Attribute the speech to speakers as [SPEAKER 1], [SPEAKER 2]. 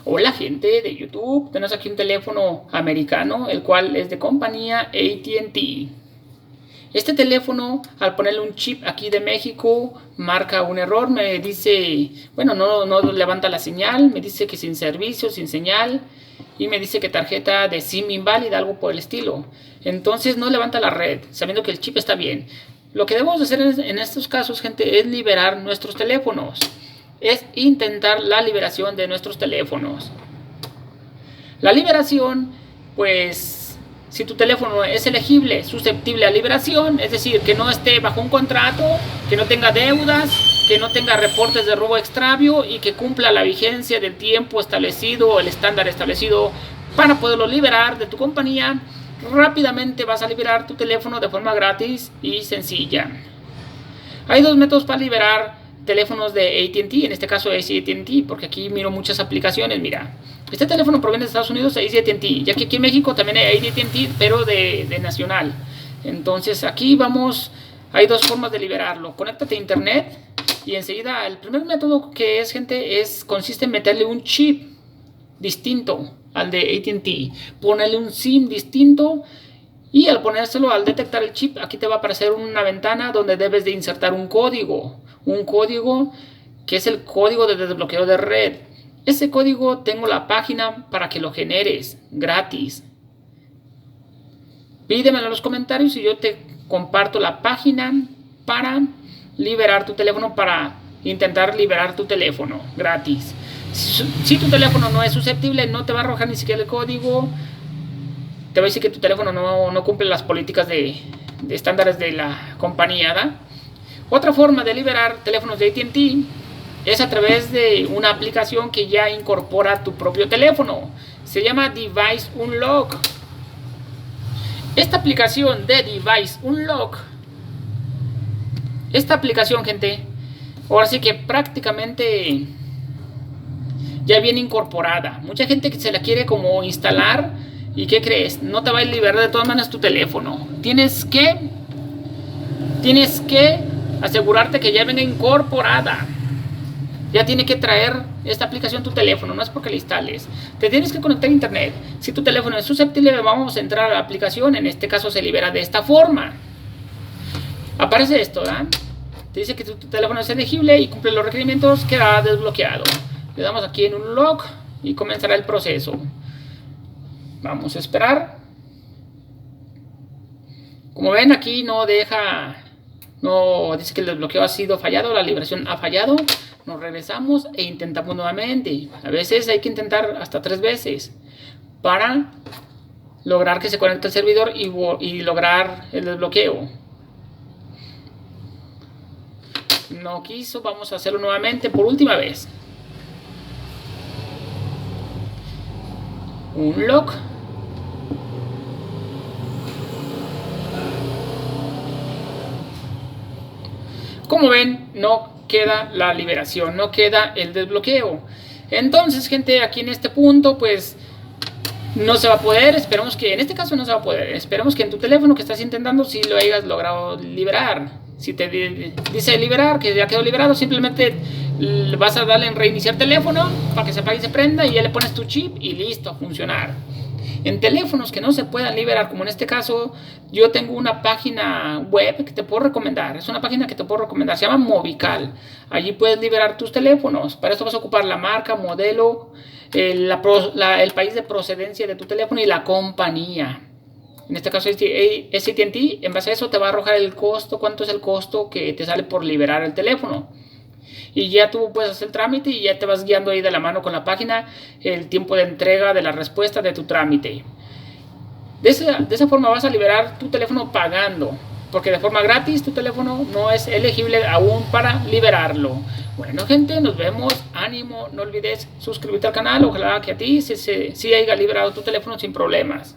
[SPEAKER 1] Hola gente de YouTube, tenemos aquí un teléfono americano, el cual es de compañía AT&T. Este teléfono, al ponerle un chip aquí de México, marca un error, me dice, bueno, no levanta la señal, me dice que sin servicio, sin señal, y me dice que tarjeta de SIM inválida, algo por el estilo. Entonces no levanta la red, sabiendo que el chip está bien. Lo que debemos hacer en estos casos, gente, es liberar nuestros teléfonos. Es intentar la liberación de nuestros teléfonos. La liberación, pues, si tu teléfono es elegible, susceptible a liberación, es decir, que no esté bajo un contrato, que no tenga deudas, que no tenga reportes de robo extravio y que cumpla la vigencia del tiempo establecido, el estándar establecido para poderlo liberar de tu compañía, rápidamente vas a liberar tu teléfono de forma gratis y sencilla. Hay dos métodos para liberar teléfonos de AT&T, en este caso es AT&T, porque aquí miro muchas aplicaciones. Mira, este teléfono proviene de Estados Unidos, es AT&T, ya que aquí en México también hay AT&T, pero de nacional. Entonces aquí vamos, hay dos formas de liberarlo. Conéctate a internet y enseguida el primer método que es, gente, consiste en meterle un chip distinto al de AT&T, ponerle un SIM distinto. Y al ponérselo, al detectar el chip, aquí te va a aparecer una ventana donde debes de insertar un código que es el código de desbloqueo de red. Ese código tengo la página para que lo generes gratis. Pídemelo en los comentarios y yo te comparto la página para liberar tu teléfono, para intentar liberar tu teléfono gratis. Si tu teléfono no es susceptible, no te va a arrojar ni siquiera el código. Te va a decir que tu teléfono no cumple las políticas de estándares de la compañía, ¿da? Otra forma de liberar teléfonos de AT&T es a través de una aplicación que ya incorpora tu propio teléfono. Se llama Device Unlock. Esta aplicación de Device Unlock, esta aplicación, gente, ahora sí que prácticamente ya viene incorporada. Mucha gente que se la quiere como instalar. ¿Y qué crees? No te va a liberar de todas maneras tu teléfono. Tienes que asegurarte que ya venga incorporada. Ya tiene que traer esta aplicación tu teléfono, no es porque la instales. Te tienes que conectar a internet. Si tu teléfono es susceptible, vamos a entrar a la aplicación. En este caso se libera de esta forma. Aparece esto, ¿verdad? Te dice que tu teléfono es elegible y cumple los requerimientos, queda desbloqueado. Le damos aquí en Unlock y comenzará el proceso. Vamos a esperar. Como ven, aquí no dice que el desbloqueo ha sido fallado, la liberación ha fallado. Nos regresamos e intentamos nuevamente. A veces hay que intentar hasta 3 veces para lograr que se conecte el servidor y lograr el desbloqueo. No quiso, vamos a hacerlo nuevamente por última vez. Unlock. Como ven, no queda la liberación, no queda el desbloqueo. Entonces, gente, aquí en este punto, pues no se va a poder. Esperemos que en este caso no se va a poder. Esperemos que en tu teléfono que estás intentando sí lo hayas logrado liberar. Si te dice liberar, que ya quedó liberado, simplemente vas a darle en reiniciar teléfono para que se apague y se prenda y ya le pones tu chip y listo, a funcionar. En teléfonos que no se puedan liberar, como en este caso, yo tengo una página web que te puedo recomendar. Es una página que te puedo recomendar, se llama Mobical. Allí puedes liberar tus teléfonos. Para esto vas a ocupar la marca, modelo, el país de procedencia de tu teléfono y la compañía. En este caso es AT&T. En base a eso te va a arrojar el costo, cuánto es el costo que te sale por liberar el teléfono. Y ya tú puedes hacer el trámite y ya te vas guiando ahí de la mano con la página el tiempo de entrega de la respuesta de tu trámite. De esa forma vas a liberar tu teléfono pagando, porque de forma gratis tu teléfono no es elegible aún para liberarlo. Bueno, gente, nos vemos. Ánimo, no olvides suscribirte al canal. Ojalá que a ti sí haya liberado tu teléfono sin problemas.